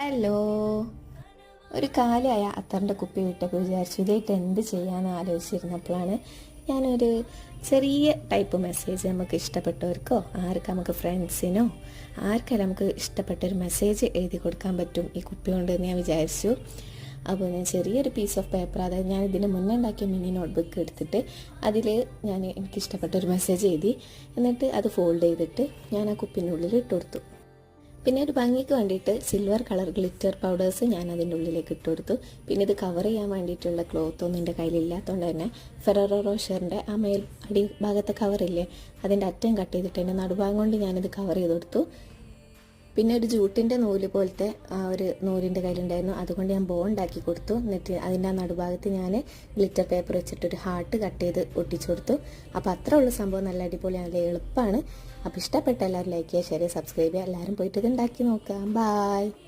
Hello. ഒരു കാലമായ അത്തറിൻ്റെ കുപ്പി വിട്ടപ്പോൾ വിചാരിച്ചു ഇതായിട്ട് എന്ത് ചെയ്യാമെന്ന് ആലോചിച്ചിരുന്നപ്പോഴാണ് ഞാനൊരു ചെറിയ ടൈപ്പ് മെസ്സേജ് നമുക്ക് ഇഷ്ടപ്പെട്ടവർക്കോ നമുക്ക് ഫ്രണ്ട്സിനോ ആർക്കെല്ലാം നമുക്ക് ഇഷ്ടപ്പെട്ടൊരു മെസ്സേജ് എഴുതി കൊടുക്കാൻ പറ്റും ഈ കുപ്പി കൊണ്ട് എന്ന് ഞാൻ വിചാരിച്ചു. അപ്പോൾ ഞാൻ ചെറിയൊരു പീസ് ഓഫ് പേപ്പർ, അതായത് ഞാൻ ഇതിന് മുന്നേ ഉണ്ടാക്കിയ മിനി നോട്ട്ബുക്ക് എടുത്തിട്ട് അതിൽ എനിക്കിഷ്ടപ്പെട്ടൊരു മെസ്സേജ് എഴുതി, എന്നിട്ട് അത് ഫോൾഡ് ചെയ്തിട്ട് ഞാൻ ആ കുപ്പിൻ്റെ ഉള്ളിൽ ഇട്ട് കൊടുത്തു. പിന്നെ ഒരു ഭംഗിക്ക് വേണ്ടിയിട്ട് സിൽവർ കളർ ഗ്ലിറ്റർ പൗഡേഴ്സ് ഞാൻ അതിൻ്റെ ഉള്ളിലേക്ക് ഇട്ട് കൊടുത്തു. പിന്നെ ഇത് കവർ ചെയ്യാൻ വേണ്ടിയിട്ടുള്ള ക്ലോത്ത് ഒന്നും എൻ്റെ കയ്യിലില്ലാത്തതുകൊണ്ട് തന്നെ ഫെററോ റോഷറിൻ്റെ ആ അടി ഭാഗത്തെ കവറില്ലേ, അതിൻ്റെ അറ്റം കട്ട് ചെയ്തിട്ട് എൻ്റെ നടുഭാഗം കൊണ്ട് ഞാനിത് കവർ ചെയ്ത് കൊടുത്തു. പിന്നെ ഒരു ജൂട്ടിൻ്റെ നൂല് പോലത്തെ ആ ഒരു നൂലിൻ്റെ കയ്യിലുണ്ടായിരുന്നു, അതുകൊണ്ട് ഞാൻ ബോ ഉണ്ടാക്കി കൊടുത്തു. എന്നിട്ട് അതിൻ്റെ ആ നടുഭാഗത്ത് ഞാൻ ഗ്ലിറ്റർ പേപ്പർ വെച്ചിട്ടൊരു ഹാർട്ട് കട്ട് ചെയ്ത് ഒട്ടിച്ചു കൊടുത്തു. അപ്പോൾ അത്ര ഉള്ള സംഭവം നല്ല അടിപൊളി, നല്ല എളുപ്പമാണ്. അപ്പോൾ ഇഷ്ടപ്പെട്ട എല്ലാവരും ലൈക്ക് ചെയ്യുക, ഷെയർ ചെയ്യുക, സബ്സ്ക്രൈബ് ചെയ്യുക. എല്ലാവരും പോയിട്ട് ഇത് ഉണ്ടാക്കി നോക്കാം. ബായ്.